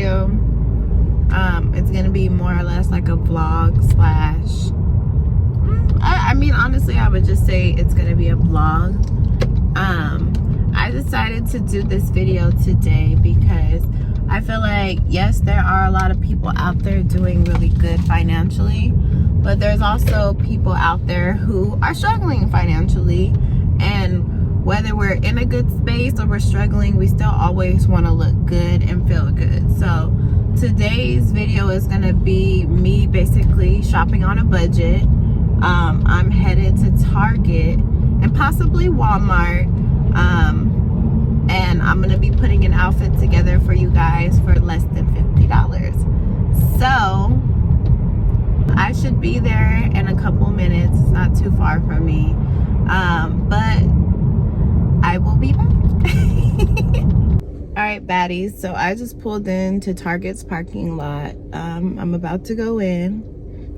video, it's gonna be more or less like a vlog slash, I mean, honestly, I would just say it's gonna be a vlog. I decided to do this video today because I feel like, yes, there are a lot of people out there doing really good financially, but there's also people out there who are struggling financially, and whether we're in a good space or we're struggling, we still always want to look good and feel good. So today's video is going to be me basically shopping on a budget. I'm headed to Target and possibly Walmart, and I'm going to be putting an outfit together for you guys for less than $50. So I should be there in a couple minutes. It's not too far from me, but I will be back. All right, baddies, so I just pulled into Target's parking lot. I'm about to go in,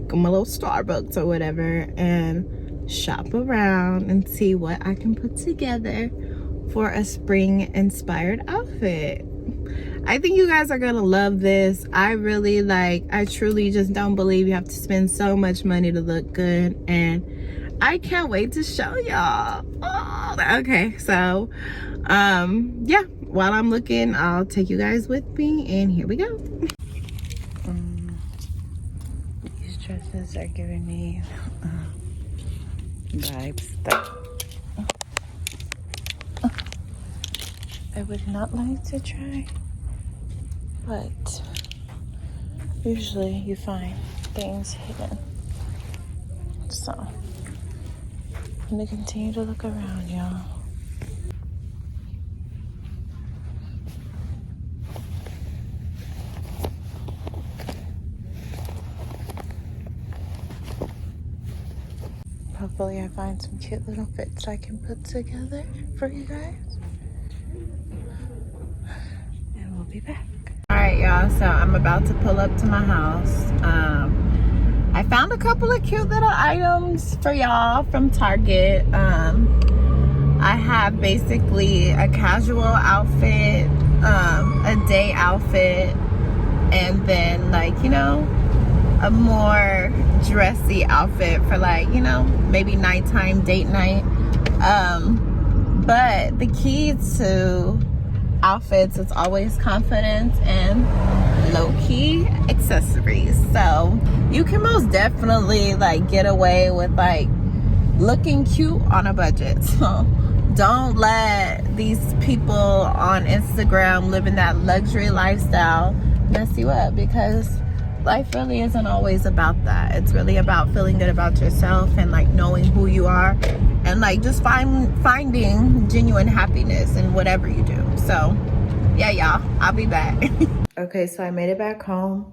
get my little Starbucks or whatever, and shop around and see what I can put together for a spring inspired outfit. I think you guys are gonna love this. I truly just don't believe you have to spend so much money to look good, and I can't wait to show y'all. Oh, okay, so yeah, while I'm looking, I'll take you guys with me, and here we go. These dresses are giving me vibes that I would not like to try, but usually you find things hidden. So I'm gonna continue to look around, y'all. Hopefully I find some cute little fits I can put together for you guys. And we'll be back. All right, y'all, so I'm about to pull up to my house. I found a couple of cute little items for y'all from Target. I have basically a casual outfit, a day outfit, and then a more dressy outfit for maybe nighttime date night. But the key to outfits is always confidence and low-key accessories. So you can most definitely get away with looking cute on a budget. So don't let these people on Instagram living that luxury lifestyle mess you up, because life really isn't always about that. It's really about feeling good about yourself and knowing who you are, and just finding genuine happiness in whatever you do. So yeah, y'all, I'll be back. Okay, so I made it back home.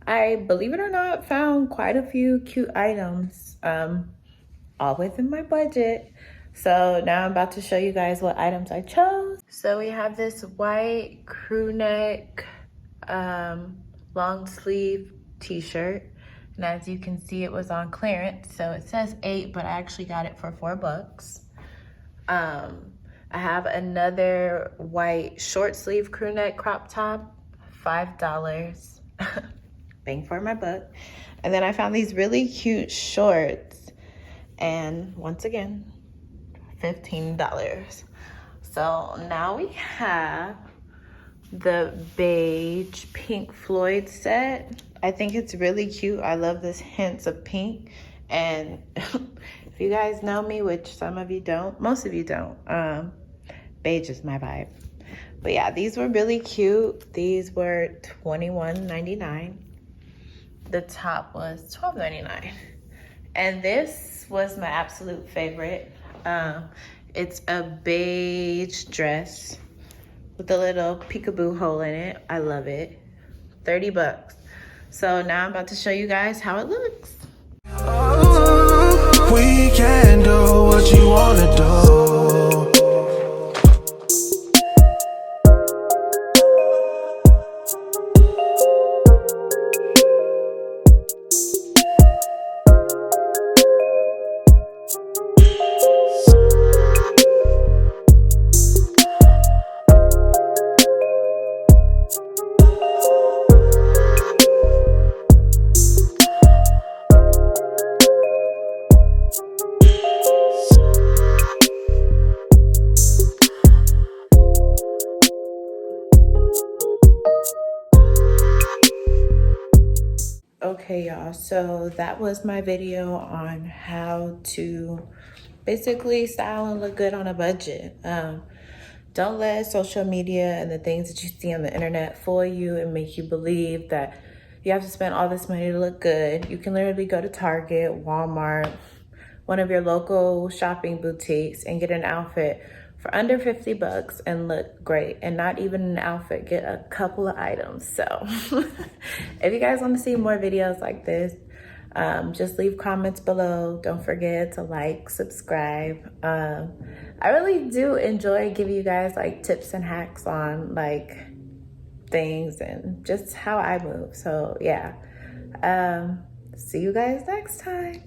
I, believe it or not, found quite a few cute items, all within my budget. So now I'm about to show you guys what items I chose. So we have this white crew neck long sleeve t-shirt, and as you can see, it was on clearance, so it says $8, but I actually got it for $4. I have another white short sleeve crew neck crop top, $5. Bang for my buck. And then I found these really cute shorts, and once again, $15. So now we have the beige Pink Floyd set. I think it's really cute. I love this hints of pink, and if you guys know me, which some of you don't, most of you don't, beige is my vibe. But yeah, these were really cute. These were $21.99. The top was $12.99. And this was my absolute favorite. It's a beige dress with a little peekaboo hole in it. I love it. $30. So now I'm about to show you guys how it looks. We can do what you wanna do. Okay, y'all, so that was my video on how to basically style and look good on a budget. Don't let social media and the things that you see on the internet fool you and make you believe that you have to spend all this money to look good. You can literally go to Target, Walmart, one of your local shopping boutiques and get an outfit for under 50 bucks and look great. And not even an outfit, get a couple of items. So if you guys want to see more videos like this, just leave comments below. Don't forget to like, subscribe. I really do enjoy giving you guys like tips and hacks on like things and just how I move. So yeah, see you guys next time.